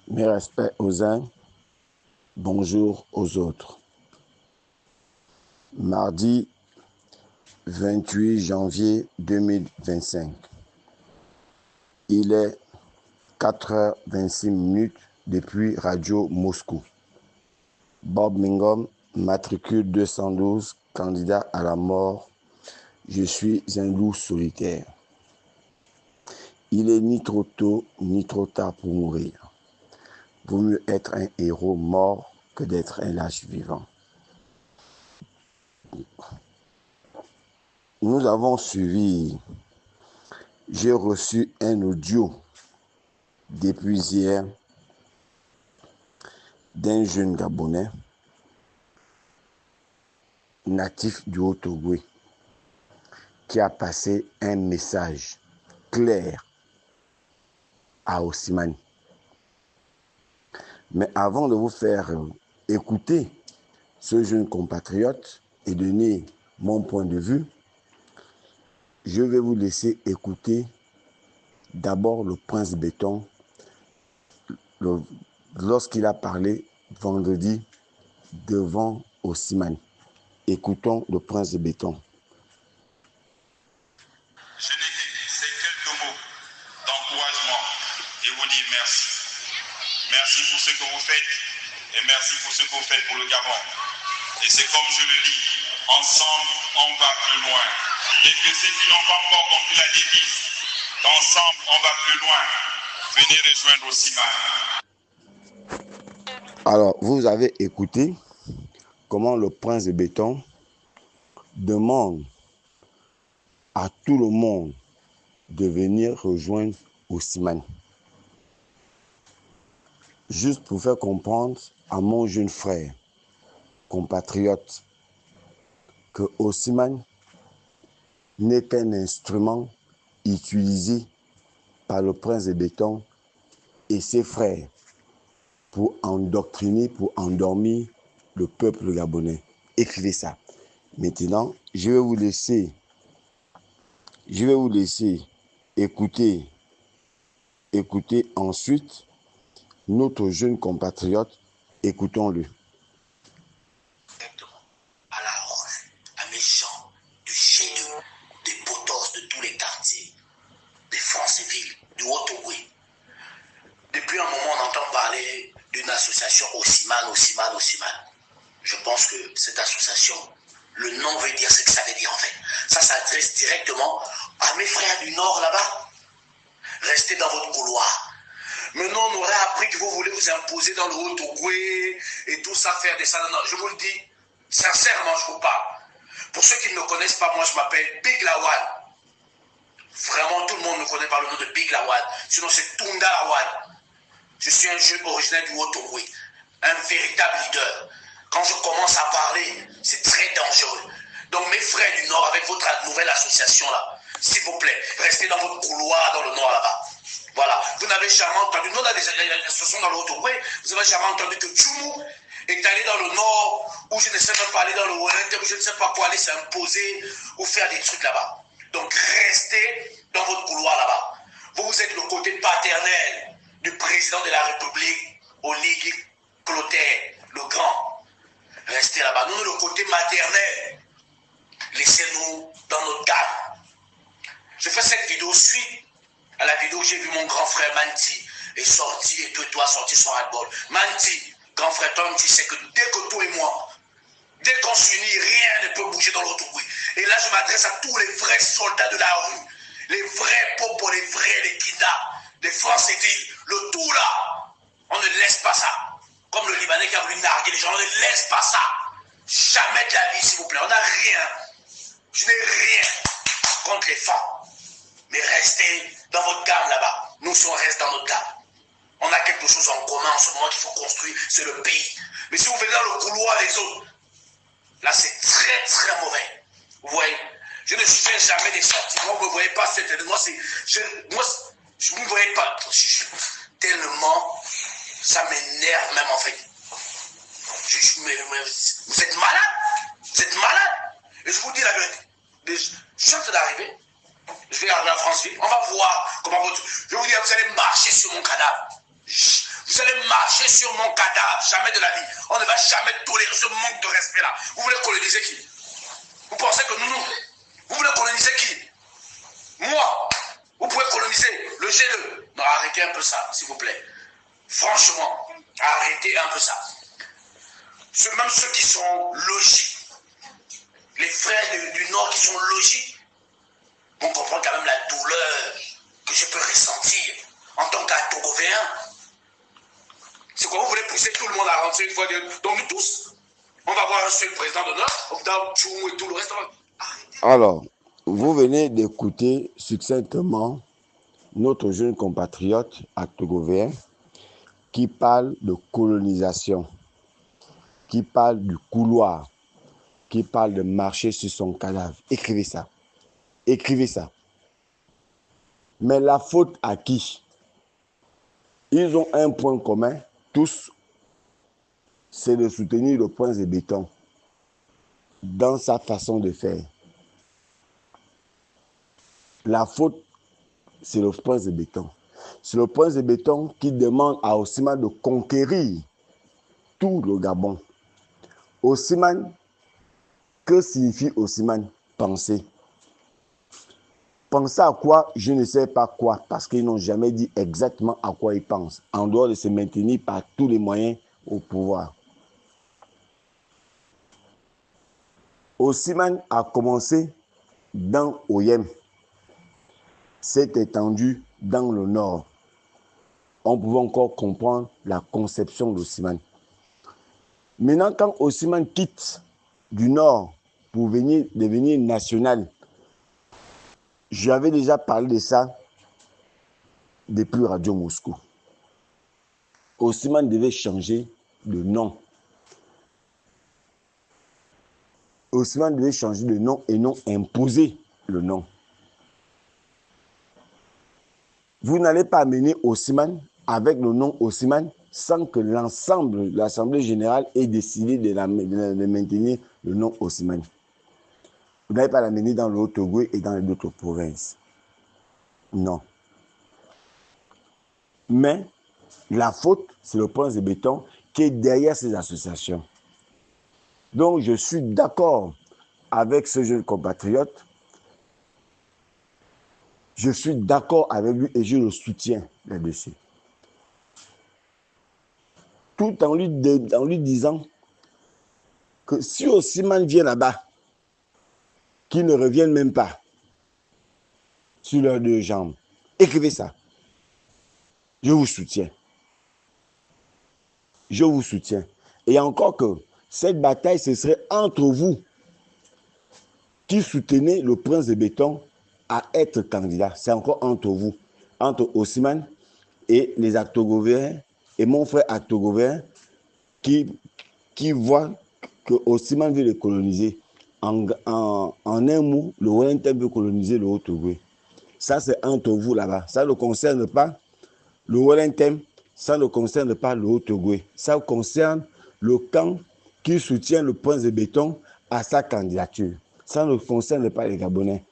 Mes respects aux uns, bonjour aux autres. Mardi 28 janvier 2025. Il est 4h26 depuis Radio Moscou. Bob Mingom, matricule 212, candidat à la mort. Je suis un loup solitaire. Il est ni trop tôt ni trop tard pour mourir. Vaut mieux être un héros mort que d'être un lâche vivant. Nous avons suivi. J'ai reçu un audio depuis hier d'un jeune Gabonais natif du Haut-Togo qui a passé un message clair à Ossimane. Mais avant de vous faire écouter ce jeune compatriote et donner mon point de vue, je vais vous laisser écouter d'abord le prince Béton lorsqu'il a parlé vendredi devant Ossimane. Écoutons le prince de Béton. Je n'ai que ces quelques mots d'encouragement et vous dire merci. Merci pour ce que vous faites et merci pour ce que vous faites pour le Gabon. Et c'est comme je le dis, ensemble on va plus loin. Et que ceux qui n'ont pas encore compris la devise, qu'ensemble on va plus loin, venez rejoindre Ossimane. Alors, vous avez écouté comment le prince de Béton demande à tout le monde de venir rejoindre Ossimane. Juste pour faire comprendre à mon jeune frère, compatriote, que Ossimane n'est qu'un instrument utilisé par le prince de Béton et ses frères pour endoctriner, pour endormir le peuple gabonais. Écrivez ça. Maintenant, je vais vous laisser écouter ensuite notre jeune compatriote. Écoutons-le. À la rue, à mes gens du G2, des Potos de tous les quartiers, des Franceville, du Haut-Togo. Depuis un moment, on entend parler d'une association Ossimane. Je pense que cette association, le nom veut dire ce que ça veut dire en fait. Ça s'adresse directement à mes frères du Nord là-bas. Restez dans votre couloir. Maintenant, on aurait appris que vous voulez vous imposer dans le Haut-Togo et tout ça, faire des salons. Non, je vous le dis, sincèrement, je vous parle. Pour ceux qui ne me connaissent pas, moi, je m'appelle Big Lawal. Vraiment, tout le monde me connaît par le nom de Big Lawal. Sinon, c'est Tunda Lawal. Je suis un jeune originaire du Haut-Togo, un véritable leader. Quand je commence à parler, c'est très dangereux. Donc, mes frères du Nord, avec votre nouvelle association là, s'il vous plaît, restez dans votre couloir dans le Nord là-bas. Voilà, vous n'avez jamais entendu, nous on a des associations dans le Haut-Togo, vous n'avez jamais entendu que Tchoumou est allé dans le Nord, ou je ne sais même pas aller dans le Ouest, ou je ne sais pas quoi aller s'imposer, ou faire des trucs là-bas. Donc, restez dans votre couloir là-bas. Vous êtes le côté paternel du président de la République, Oligui Clotaire, le grand. Restez là-bas. Nous, le côté maternel, laissez-nous dans notre cadre. Je fais cette vidéo suite à la vidéo où j'ai vu mon grand frère Manti est sorti et toi sorti son ras-le-bol. Manti, grand frère, toi tu sais que dès que toi et moi, dès qu'on s'unit, rien ne peut bouger dans l'autre bruit. Et là, je m'adresse à tous les vrais soldats de la rue, les vrais popos, les vrais, les kinda, les Franceville, le tout là. On ne laisse pas ça. Comme le Libanais qui a voulu narguer les gens, on ne laisse pas ça. Jamais de la vie, s'il vous plaît. On n'a rien. Je n'ai rien contre les femmes. Mais restez dans votre gamme là-bas. Nous, si on reste dans notre gamme, on a quelque chose en commun en ce moment qu'il faut construire, c'est le pays. Mais si vous venez dans le couloir des autres, là, c'est très, très mauvais. Vous voyez, je ne fais jamais des sentiments. Vous ne me voyez pas. Moi, je ne me voyais pas. Tellement, ça m'énerve même en fait. Vous êtes malade. Vous êtes malade. Et je vous dis la vérité. Je suis en train d'arriver. Je vais arriver à Franceville. On va voir comment votre... Je vais vous dire, vous allez marcher sur mon cadavre. Vous Vous allez marcher sur mon cadavre, jamais de la vie. On ne va jamais tolérer ce manque de respect-là. Vous voulez coloniser qui? Vous pensez que vous voulez coloniser qui? Moi. Vous pouvez coloniser le G2. Non, arrêtez un peu ça, s'il vous plaît. Franchement, arrêtez un peu ça. Même ceux qui sont logiques, les frères du Nord qui sont logiques, vont comprendre quand même la douleur que je peux ressentir en tant qu'Atogovéen. C'est quoi, vous voulez pousser tout le monde à rentrer une fois donc nous tous, on va avoir un seul président d'honneur, dans Tchoumou et tout le reste. Arrêtez. Alors, vous venez d'écouter succinctement notre jeune compatriote Atogovéen qui parle de colonisation, qui parle du couloir, qui parle de marcher sur son cadavre. Écrivez ça. Écrivez ça. Mais la faute à qui? Ils ont un point commun, tous, c'est de soutenir le Prince de Béton dans sa façon de faire. La faute, c'est le Prince de Béton. C'est le Prince de Béton qui demande à Osimhen de conquérir tout le Gabon. Osimhen, que signifie Osimhen? Penser. Penser à quoi? Je ne sais pas quoi, parce qu'ils n'ont jamais dit exactement à quoi ils pensent, en dehors de se maintenir par tous les moyens au pouvoir. Osimhen a commencé dans Oyem, s'est étendu dans le nord. On pouvait encore comprendre la conception d'Osimhen. Maintenant, quand Osimhen quitte du nord pour devenir national, j'avais déjà parlé de ça depuis Radio Moscou. Osimhen devait changer de nom. Osimhen devait changer de nom et non imposer le nom. Vous n'allez pas amener Osimhen avec le nom Osimhen sans que l'ensemble de l'Assemblée générale ait décidé de maintenir le nom Osimhen. Vous n'allez pas l'amener dans le Haut-Togo et dans les autres provinces. Non. Mais la faute, c'est le Prince de Béton qui est derrière ces associations. Donc, je suis d'accord avec ce jeune compatriote. Je suis d'accord avec lui et je le soutiens là-dessus. Tout en lui disant que si Osimhen vient là-bas, qu'il ne revienne même pas sur leurs deux jambes. Écrivez ça. Je vous soutiens. Je vous soutiens. Et encore que cette bataille, ce serait entre vous qui soutenez le Prince de Béton à être candidat. C'est encore entre vous, entre Osimhen et les Atogovéens et mon frère Atogovéen qui voit que Osimhen veut les coloniser. En un mot, le Wellington veut coloniser le Haut-Togo. Ça, c'est entre vous là-bas. Ça ne concerne pas le Wellington, ça ne concerne pas le Haut-Togo. Ça concerne le camp qui soutient le Prince de Béton à sa candidature. Ça ne concerne pas les Gabonais.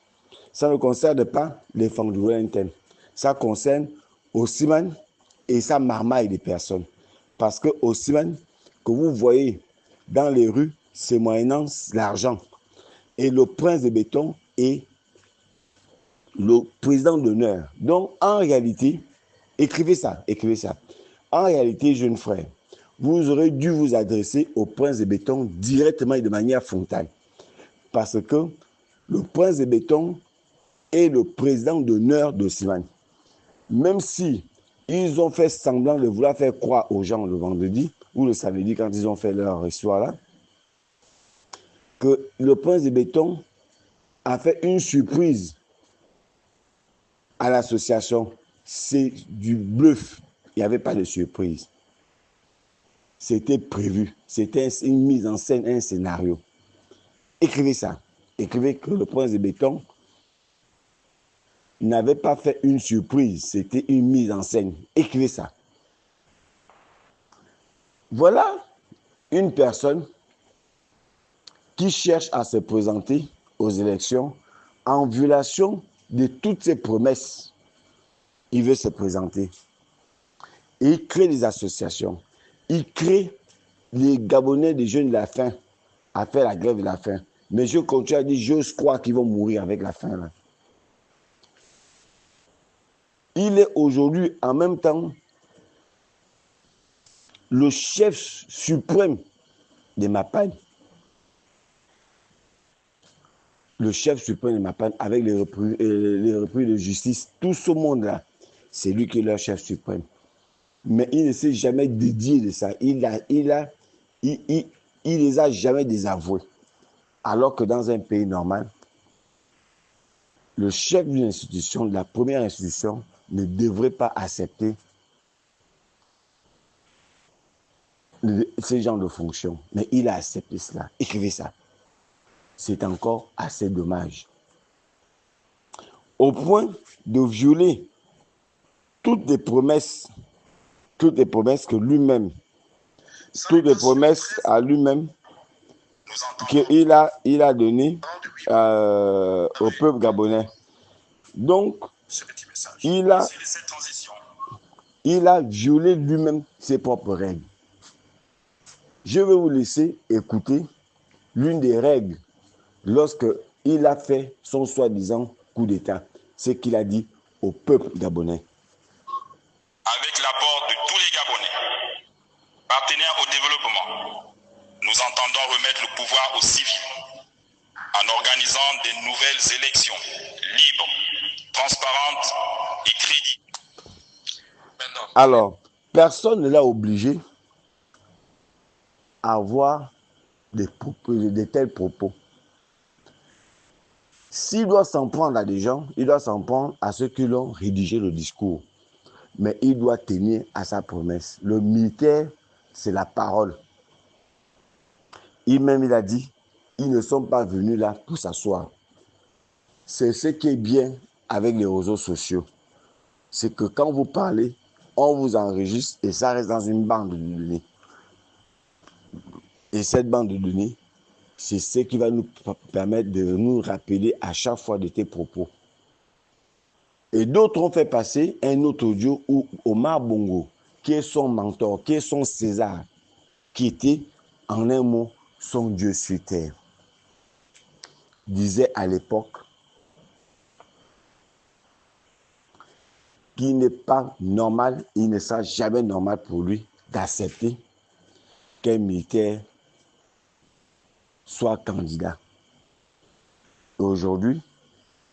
Ça ne concerne pas les femmes du Wellington. Ça concerne Osimhen et sa marmaille de personnes. Parce que Osimhen, que vous voyez dans les rues, c'est moyennant l'argent. Et le Prince de Béton est le président d'honneur. Donc, en réalité, écrivez ça. En réalité, jeune frère, vous aurez dû vous adresser au Prince de Béton directement et de manière frontale. Parce que le Prince de Béton est le président d'honneur d'Osimhen. Même si ils ont fait semblant de vouloir faire croire aux gens le vendredi ou le samedi quand ils ont fait leur histoire là, que le Prince de Béton a fait une surprise à l'association. C'est du bluff. Il n'y avait pas de surprise. C'était prévu. C'était une mise en scène, un scénario. Écrivez ça. Écrivez que le Prince de Béton n'avait pas fait une surprise. C'était une mise en scène. Écrivez ça. Voilà une personne qui cherche à se présenter aux élections en violation de toutes ses promesses. Il veut se présenter. Et il crée des associations. Il crée les Gabonais des jeunes de la faim à faire la grève de la faim. Mais je continue à dire, j'ose croire qu'ils vont mourir avec la faim. Là. Il est aujourd'hui en même temps le chef suprême de Mapan. Le chef suprême de Mapan avec les repris de justice, tout ce monde-là, c'est lui qui est leur chef suprême. Mais il ne s'est jamais dédié de ça. Il les a jamais désavoués. Alors que dans un pays normal, le chef d'une institution, de la première institution, ne devrait pas accepter ce genre de fonction. Mais il a accepté cela. Écrivez ça. C'est encore assez dommage. Au point de violer toutes les promesses que lui-même, toutes les promesses à lui-même qu'il a données au peuple gabonais. Donc, il a violé lui-même ses propres règles. Je vais vous laisser écouter l'une des règles lorsqu'il a fait son soi-disant coup d'État. C'est qu'il a dit au peuple gabonais. Avec l'apport de tous les Gabonais, partenaires au développement, nous entendons remettre le pouvoir aux civils en organisant de nouvelles élections libres, transparentes et crédibles. Alors, personne ne l'a obligé à avoir de tels propos. S'il doit s'en prendre à des gens, il doit s'en prendre à ceux qui l'ont rédigé le discours. Mais il doit tenir à sa promesse. Le militaire, c'est la parole. Il a dit, ils ne sont pas venus là pour s'asseoir. C'est ce qui est bien avec les réseaux sociaux. C'est que quand vous parlez, on vous enregistre et ça reste dans une bande de données. Et cette bande de données, c'est ce qui va nous permettre de nous rappeler à chaque fois de tes propos. Et d'autres ont fait passer un autre audio où Omar Bongo, qui est son mentor, qui est son César, qui était, en un mot, son Dieu sur terre, disait à l'époque qu'il n'est pas normal, il ne sera jamais normal pour lui d'accepter qu'un militaire soit candidat. Et aujourd'hui,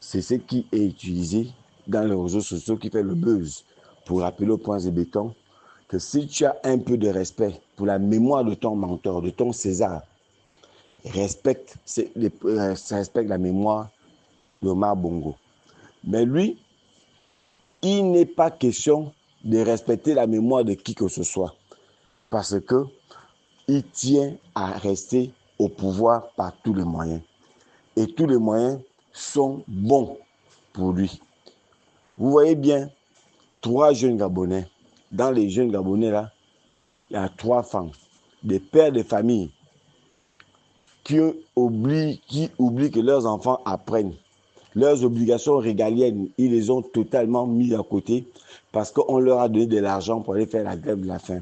c'est ce qui est utilisé dans les réseaux sociaux qui fait le buzz pour rappeler au point de béton que si tu as un peu de respect pour la mémoire de ton mentor, de ton César, respecte la mémoire d'Omar Bongo. Mais lui, il n'est pas question de respecter la mémoire de qui que ce soit parce que il tient à rester au pouvoir par tous les moyens. Et tous les moyens sont bons pour lui. Vous voyez bien, 3 jeunes Gabonais. Dans les jeunes Gabonais, là, il y a 3 femmes, des pères de famille qui oublient que leurs enfants apprennent. Leurs obligations régaliennes, ils les ont totalement mis à côté parce qu'on leur a donné de l'argent pour aller faire la grève de la faim.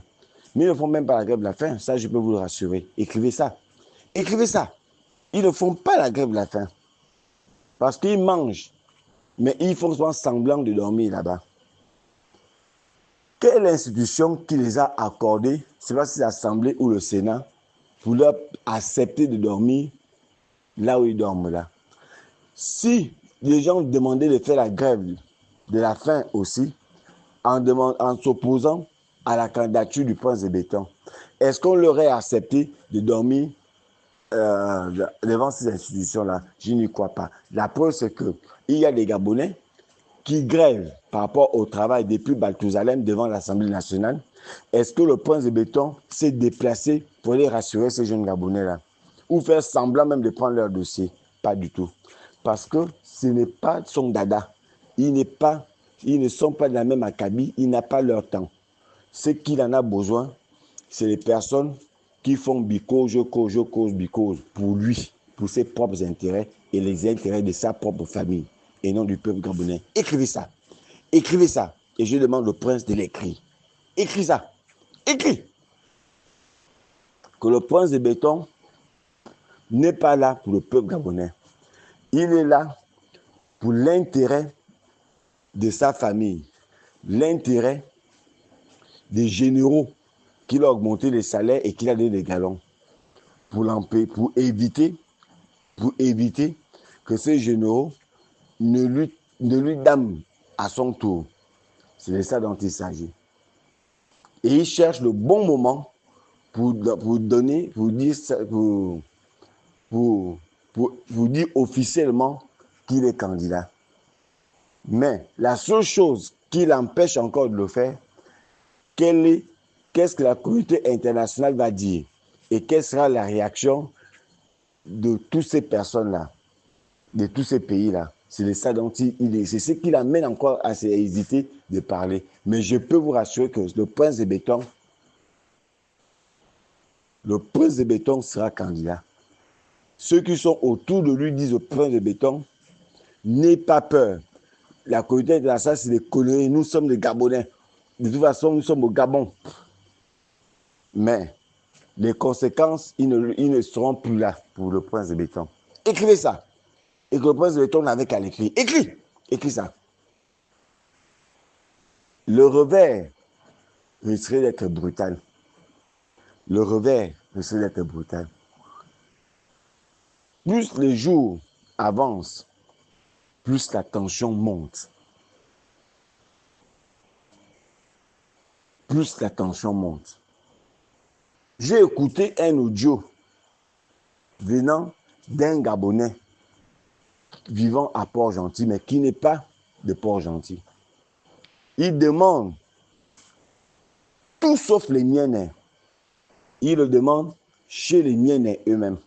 Mais ils ne font même pas la grève de la faim, ça je peux vous le rassurer. Écrivez ça. Écrivez ça. Ils ne font pas la grève de la faim parce qu'ils mangent, mais ils font souvent semblant de dormir là-bas. Quelle institution qui les a accordés, c'est pas si l'Assemblée ou le Sénat, pour leur accepter de dormir là où ils dorment là. Si les gens demandaient de faire la grève de la faim aussi, en s'opposant à la candidature du prince de béton, est-ce qu'on leur aurait accepté de dormir devant ces institutions-là? Je n'y crois pas. La preuve, c'est qu'il y a des Gabonais qui grèvent par rapport au travail depuis Baltousalem devant l'Assemblée nationale. Est-ce que le prince de béton s'est déplacé pour aller rassurer ces jeunes Gabonais-là? Ou faire semblant même de prendre leur dossier? Pas du tout. Parce que ce n'est pas son dada. Ils ne sont pas de la même acabit, il n'a pas leur temps. Ce qu'il en a besoin, c'est les personnes qui font bicose, bicose pour lui, pour ses propres intérêts et les intérêts de sa propre famille et non du peuple gabonais. Écrivez ça. Écrivez ça. Et je demande au prince de l'écrire. Écris ça. Écris. Que le prince de béton n'est pas là pour le peuple gabonais. Il est là pour l'intérêt de sa famille, l'intérêt des généraux qu'il a augmenté les salaires et qu'il a donné des galons pour éviter que ces généraux ne lui dament à son tour. C'est de ça dont il s'agit. Et il cherche le bon moment pour dire officiellement qu'il est candidat. Mais la seule chose qui l'empêche encore de le faire, qu'est-ce que la communauté internationale va dire et quelle sera la réaction de toutes ces personnes-là, de tous ces pays-là. C'est ça dont c'est ce qui l'amène encore à hésiter de parler. Mais je peux vous rassurer que le prince de béton sera candidat. Ceux qui sont autour de lui disent au prince de béton, n'aie pas peur. La communauté internationale, c'est des conneries. Nous sommes des Gabonais. De toute façon, nous sommes au Gabon. Mais les conséquences, ils ne seront plus là pour le prince de béton. Écrivez ça. Et que le prince de béton n'avait qu'à l'écrire. Écris ça. Le revers risquerait d'être brutal. Plus les jours avancent, plus la tension monte. J'ai écouté un audio venant d'un Gabonais vivant à Port-Gentil, mais qui n'est pas de Port-Gentil. Il demande tout sauf les Mienais. Il le demande chez les Mienais eux-mêmes.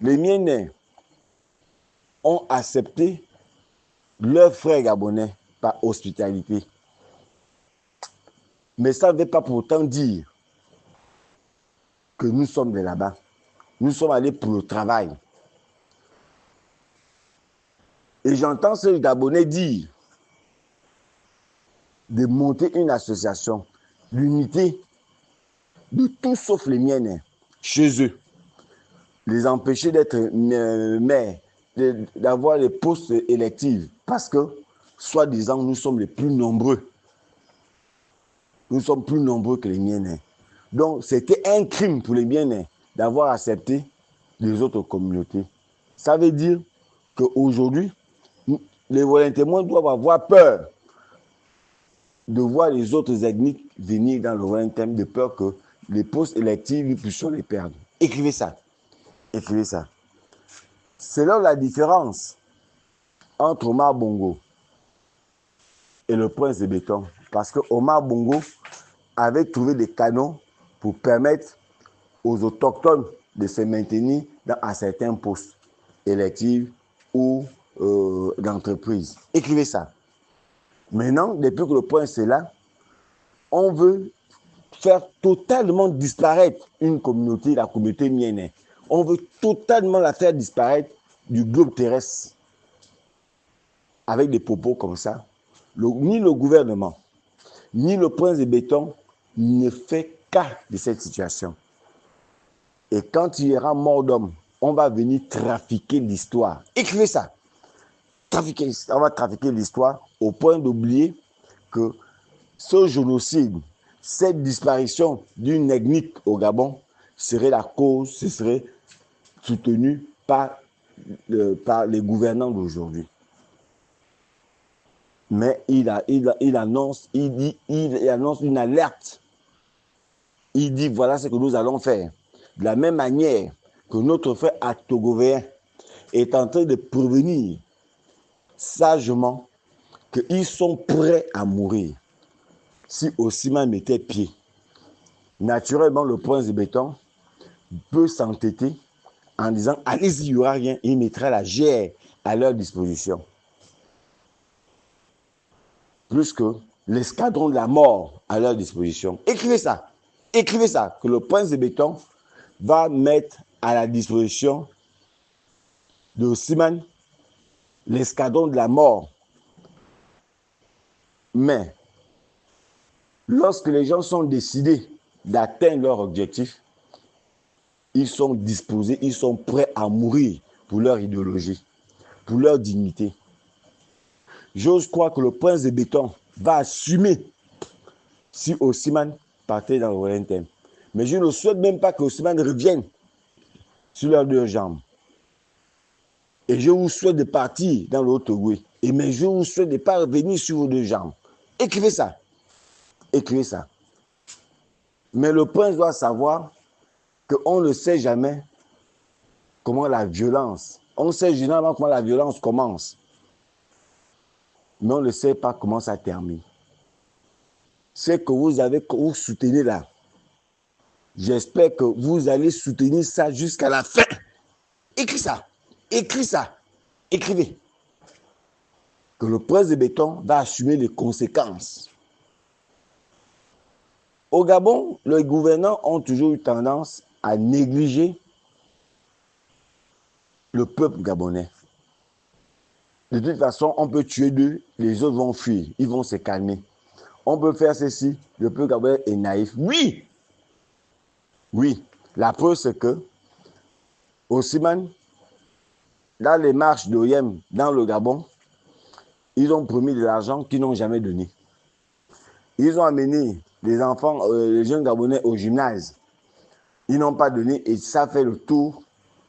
Les Mienais ont accepté leurs frères gabonais par hospitalité. Mais ça ne veut pas pour autant dire que nous sommes de là-bas. Nous sommes allés pour le travail. Et j'entends ce Gabonais dire de monter une association, l'unité de tout sauf les Mienais, chez eux. Les empêcher d'être maires, d'avoir les postes électifs, parce que, soi-disant, nous sommes les plus nombreux. Nous sommes plus nombreux que les Mienais. Donc, c'était un crime pour les Mienais d'avoir accepté les autres communautés. Ça veut dire qu'aujourd'hui, les Volontémoins doivent avoir peur de voir les autres ethniques venir dans le Volontaire, de peur que les postes électifs, nous puissions les perdre. Écrivez ça. C'est là la différence entre Omar Bongo et le prince de béton. Parce que Omar Bongo avait trouvé des canons pour permettre aux autochtones de se maintenir à certains postes électifs ou d'entreprise. Écrivez ça. Maintenant, depuis que le prince est là, on veut faire totalement disparaître une communauté, la communauté Mienais. On veut totalement la faire disparaître du globe terrestre. Avec des propos comme ça, ni le gouvernement, ni le prince de béton ne fait cas de cette situation. Et quand il y aura mort d'homme, on va venir trafiquer l'histoire. Écrivez ça. On va trafiquer l'histoire au point d'oublier que ce génocide, cette disparition d'une ethnie au Gabon serait la cause, ce serait soutenu par les gouvernants d'aujourd'hui. Mais il annonce une alerte. Il dit voilà ce que nous allons faire. De la même manière que notre frère Actogovéen est en train de prévenir sagement qu'ils sont prêts à mourir si Osimhen mettait pied. Naturellement, le prince de béton peut s'entêter en disant allez-y, il n'y aura rien, il mettra la GR à leur disposition. Plus que l'escadron de la mort à leur disposition. Écrivez ça, que le prince de béton va mettre à la disposition de Osimhen l'escadron de la mort. Mais Lorsque les gens sont décidés d'atteindre leur objectif, ils sont disposés, ils sont prêts à mourir pour leur idéologie, pour leur dignité. J'ose croire que le prince de béton va assumer si Osimhen partait dans le Royal Thème. Mais je ne souhaite même pas que Osimhen revienne sur leurs deux jambes. Et je vous souhaite de partir dans le Haut-Togo. Mais je vous souhaite de ne pas revenir sur vos deux jambes. Écrivez ça. Écrivez ça. Mais le prince doit savoir qu'on ne sait jamais comment la violence, on sait généralement comment la violence commence, mais on ne sait pas comment ça termine. C'est que vous soutenez là. J'espère que vous allez soutenir ça jusqu'à la fin. Écris ça. Écris ça. Écrivez. Que le prince de béton va assumer les conséquences. Au Gabon, les gouvernants ont toujours eu tendance à négliger le peuple gabonais. De toute façon, on peut tuer deux, les autres vont fuir, ils vont se calmer. On peut faire ceci, le peuple gabonais est naïf. Oui, oui, la preuve c'est que Osimhen, dans les marches d'OIM dans le Gabon, ils ont promis de l'argent qu'ils n'ont jamais donné. Ils ont amené les enfants, les jeunes Gabonais au gymnase. Ils n'ont pas donné et ça fait le tour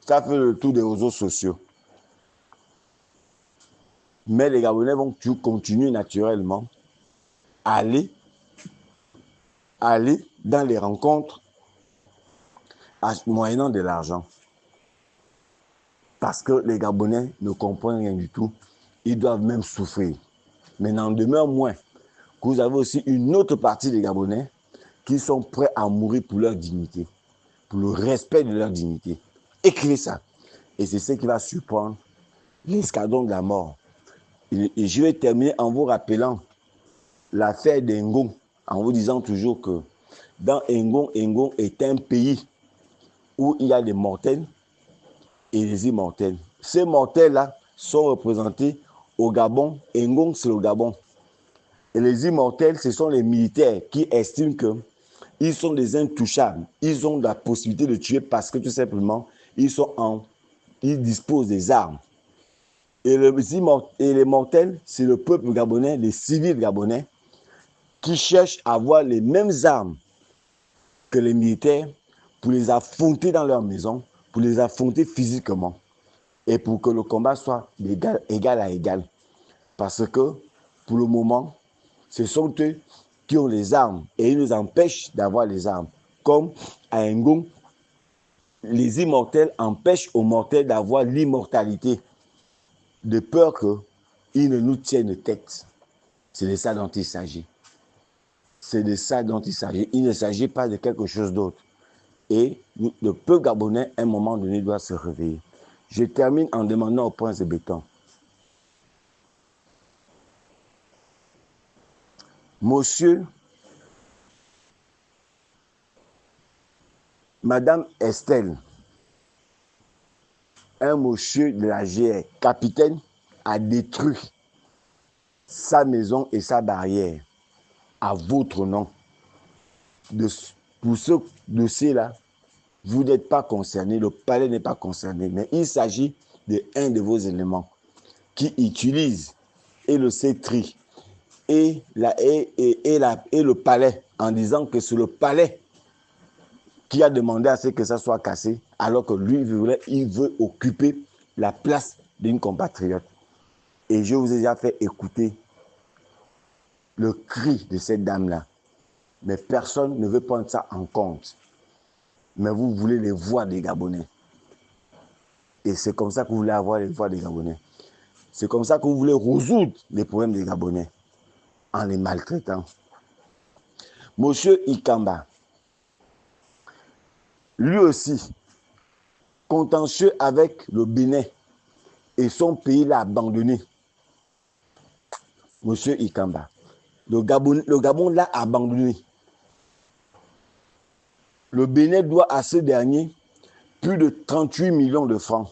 des réseaux sociaux. Mais les Gabonais vont toujours continuer naturellement à aller dans les rencontres moyennant de l'argent. Parce que les Gabonais ne comprennent rien du tout. Ils doivent même souffrir. Mais n'en demeure moins que vous avez aussi une autre partie des Gabonais qui sont prêts à mourir pour leur dignité, pour le respect de leur dignité. Écrivez ça. Et c'est ce qui va surprendre l'escadron de la mort. Et je vais terminer en vous rappelant l'affaire d'Engon, en vous disant toujours que dans Engon est un pays où il y a des mortels et des immortels. Ces mortels-là sont représentés au Gabon. Engon, c'est le Gabon. Et les immortels, ce sont les militaires qui estiment qu'ils sont des intouchables. Ils ont la possibilité de tuer parce que tout simplement, ils disposent des armes. Et les mortels, c'est le peuple gabonais, les civils gabonais, qui cherchent à avoir les mêmes armes que les militaires pour les affronter dans leur maison, pour les affronter physiquement et pour que le combat soit d'égal à égal. Parce que, pour le moment, ce sont eux qui ont les armes et ils nous empêchent d'avoir les armes. Comme à Engon, les immortels empêchent aux mortels d'avoir l'immortalité, de peur qu'ils ne nous tiennent tête. C'est de ça dont il s'agit. C'est de ça dont il s'agit. Il ne s'agit pas de quelque chose d'autre. Et le peuple gabonais, à un moment donné, doit se réveiller. Je termine en demandant au prince de béton. Monsieur, Madame Estelle, un monsieur de la GR, capitaine, a détruit sa maison et sa barrière à votre nom. Pour ce dossier-là, vous n'êtes pas concerné, le palais n'est pas concerné, mais il s'agit d'un de vos éléments qui utilise et le cetri et le palais en disant que c'est le palais qui a demandé à ce que ça soit cassé, alors que lui, il veut occuper la place d'une compatriote. Et je vous ai déjà fait écouter le cri de cette dame-là. Mais personne ne veut prendre ça en compte. Mais vous voulez les voix des Gabonais. Et c'est comme ça que vous voulez avoir les voix des Gabonais. C'est comme ça que vous voulez résoudre les problèmes des Gabonais en les maltraitant. Monsieur Ikamba, lui aussi, contentieux avec le Bénin et son pays l'a abandonné. Monsieur Ikamba, le Gabon l'a abandonné. Le Bénin doit à ce dernier plus de 38 millions de francs.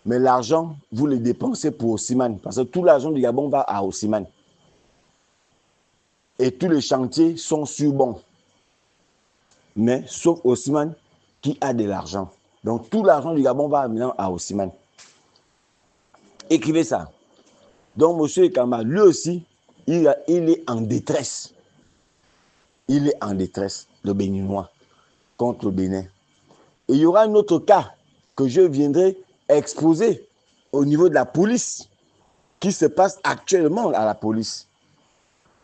Mais l'argent, vous le dépensez pour Osimhen, parce que tout l'argent du Gabon va à Osimhen. Et tous les chantiers sont sur bon. Mais sauf Ousmane qui a de l'argent. Donc tout l'argent du Gabon va maintenant à Ousmane. Écrivez ça. Donc M. Ekama, lui aussi, il est en détresse. Il est en détresse, le Béninois, contre le Bénin. Et il y aura un autre cas que je viendrai exposer au niveau de la police, qui se passe actuellement à la police,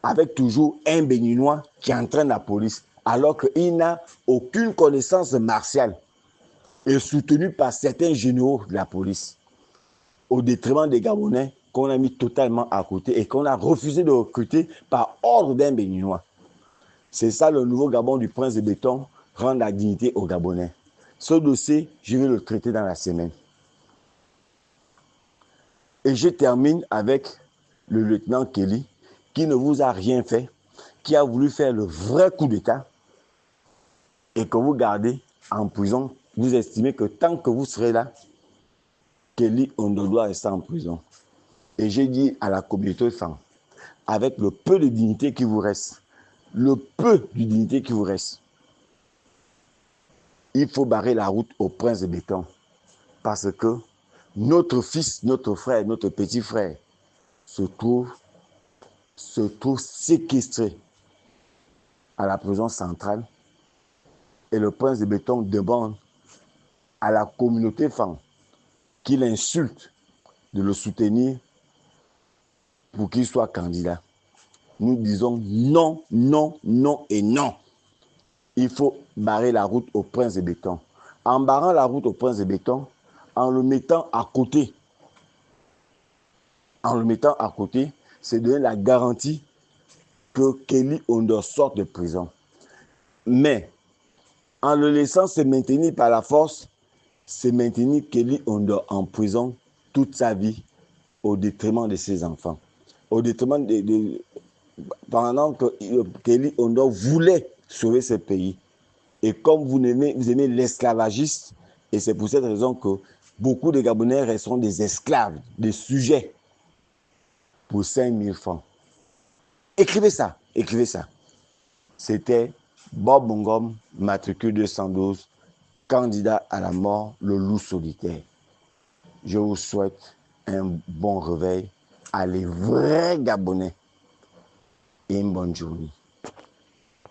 avec toujours un Béninois qui entraîne la police, alors qu'il n'a aucune connaissance martiale, et soutenu par certains généraux de la police, au détriment des Gabonais qu'on a mis totalement à côté et qu'on a refusé de recruter par ordre d'un Béninois. C'est ça le nouveau Gabon du prince de béton, rendre la dignité aux Gabonais. Ce dossier, je vais le traiter dans la semaine. Et je termine avec le lieutenant Kelly, qui ne vous a rien fait, qui a voulu faire le vrai coup d'État, et que vous gardez en prison. Vous estimez que tant que vous serez là, Kelly, on doit rester en prison. Et j'ai dit à la communauté de femmes, avec le peu de dignité qui vous reste, le peu de dignité qui vous reste, il faut barrer la route au prince de béton. Parce que notre fils, notre frère, notre petit frère se trouve séquestré à la prison centrale. Et le prince de béton demande à la communauté femme qui l'insulte de le soutenir pour qu'il soit candidat. Nous disons non, non, non et non. Il faut barrer la route au prince de béton. En barrant la route au prince de béton, en le mettant à côté, c'est donner la garantie que Kelly Ondor sorte de prison. Mais en le laissant se maintenir par la force, c'est maintenir Kelly Ondor en prison toute sa vie au détriment de ses enfants. Au détriment pendant que Kelly Ondor voulait sauver ce pays. Et comme vous aimez l'esclavagiste, et c'est pour cette raison que beaucoup de Gabonais resteront des esclaves, des sujets, pour 5 000 francs. Écrivez ça, écrivez ça. C'était Bob Ngom, matricule 212, candidat à la mort, le loup solitaire. Je vous souhaite un bon réveil à les vrais Gabonais et une bonne journée.